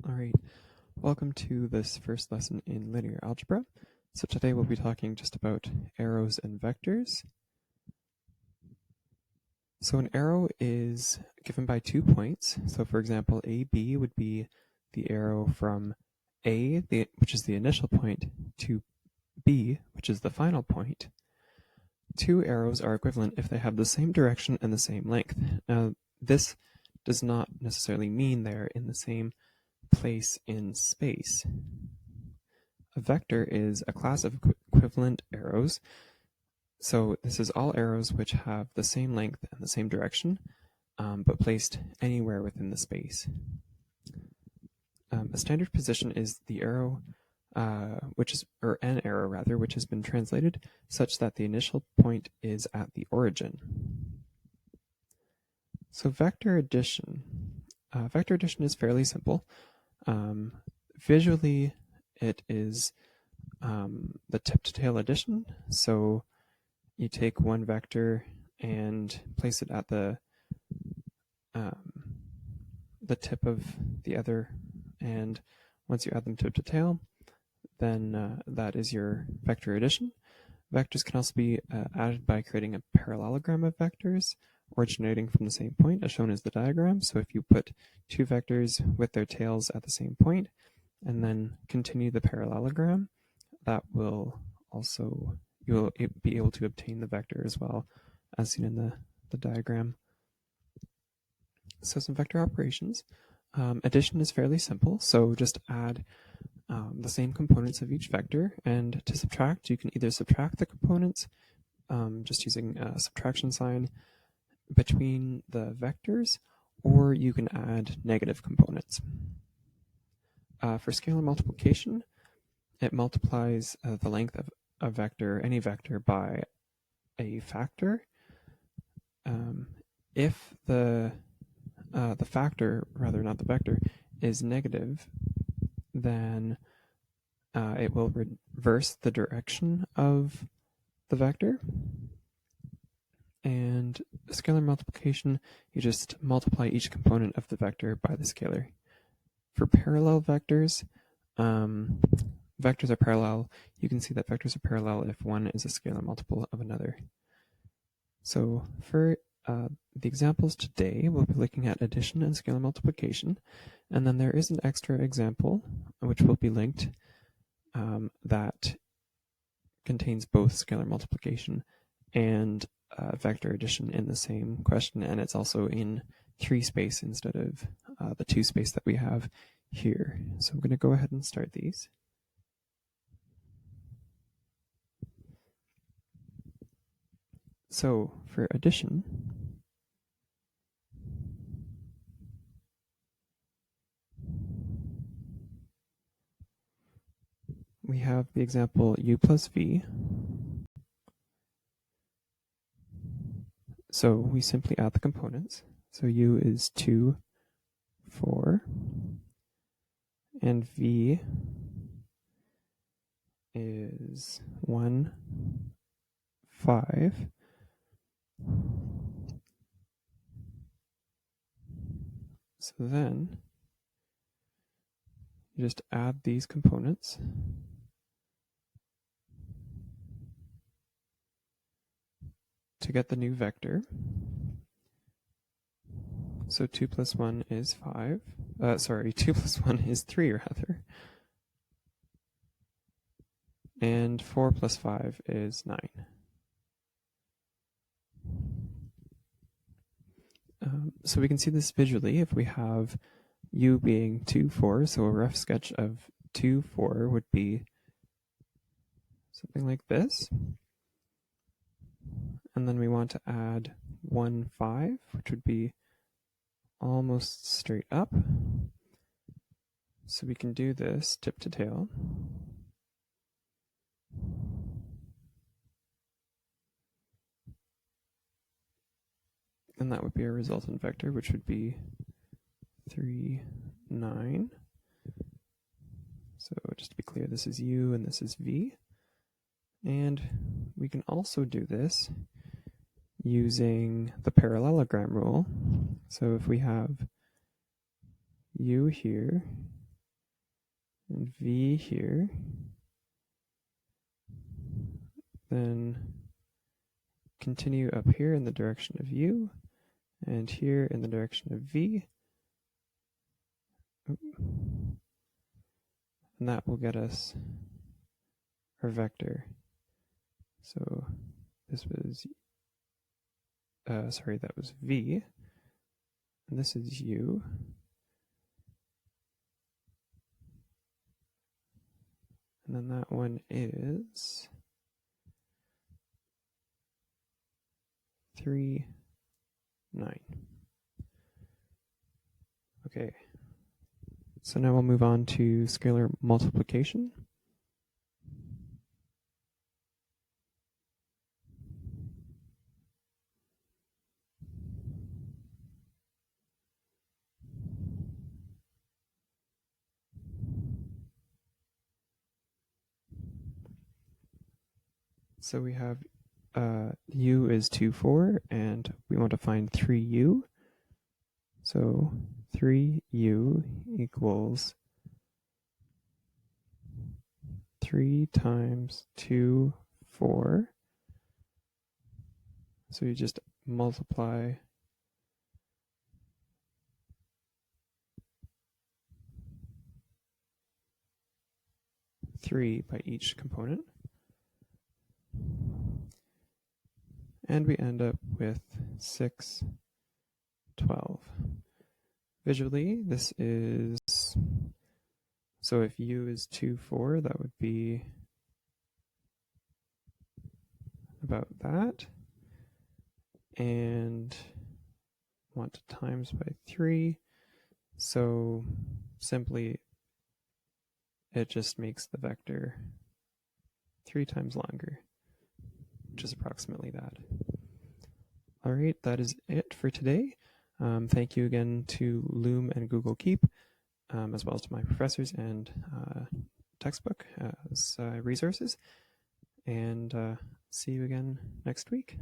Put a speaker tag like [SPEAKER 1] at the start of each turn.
[SPEAKER 1] Alright, welcome to this first lesson in linear algebra. So today we'll be talking just about arrows and vectors. So an arrow is given by 2 points. So for example, AB would be the arrow from A, which is the initial point, to B, which is the final point. 2 arrows are equivalent if they have the same direction and the same length. Now, this does not necessarily mean they're in the same place in space. A vector is a class of equivalent arrows. So this is all arrows which have the same length and the same direction, but placed anywhere within the space. A standard position is the arrow, an arrow rather, which has been translated such that the initial point is at the origin. So vector addition. Vector addition is fairly simple. Visually, it is the tip-to-tail addition. So you take one vector and place it at the tip of the other, and once you add them tip to tail, then that is your vector addition. Vectors can also be added by creating a parallelogram of vectors originating from the same point, as shown as the diagram. So if you put 2 vectors with their tails at the same point and then continue the parallelogram, that will also, you'll be able to obtain the vector as well, as seen in the diagram. So some vector operations. Addition is fairly simple, so just add the same components of each vector, and to subtract, you can either subtract the components just using a subtraction sign between the vectors, or you can add negative components. For scalar multiplication, it multiplies the length of a vector, any vector, by a factor. If the factor, rather not the vector, is negative, then it will reverse the direction of the vector. And scalar multiplication, you just multiply each component of the vector by the scalar. For parallel vectors, vectors are parallel. You can see that vectors are parallel if one is a scalar multiple of another. So for the examples today, we'll be looking at addition and scalar multiplication, and then there is an extra example which will be linked that contains both scalar multiplication and vector addition in the same question, and it's also in 3 space instead of the 2 space that we have here. So I'm going to go ahead and start these. So for addition, we have the example u plus v. So we simply add the components. So u is 2, 4, and v is 1, 5. So then you just add these components. To get the new vector. So 2 plus 1 is 5. 2 plus 1 is 3, rather. And 4 plus 5 is 9. So we can see this visually if we have u being 2, 4. So a rough sketch of 2, 4 would be something like this. And then we want to add 1, 5, which would be almost straight up. So we can do this tip to tail. And that would be a resultant vector, which would be 3, 9. So just to be clear, this is u and this is v. And we can also do this using the parallelogram rule. So if we have u here and V here. Then continue up here in the direction of U, and here in the direction of V. And that will get us our vector. So this was, that was V, and this is U. And then that one is 3, 9. Okay, so now we'll move on to scalar multiplication. So we have U is 2, 4, and we want to find 3U. So 3U equals 3 times 2, 4. So you just multiply three by each component. And we end up with 6, 12. Visually, this is, so if U is 2, 4, that would be about that. And want to times by 3. So simply, it just makes the vector 3 times longer, which is approximately that. All right, that is it for today. Thank you again to Loom and Google Keep, as well as to my professors and textbook as resources. And see you again next week.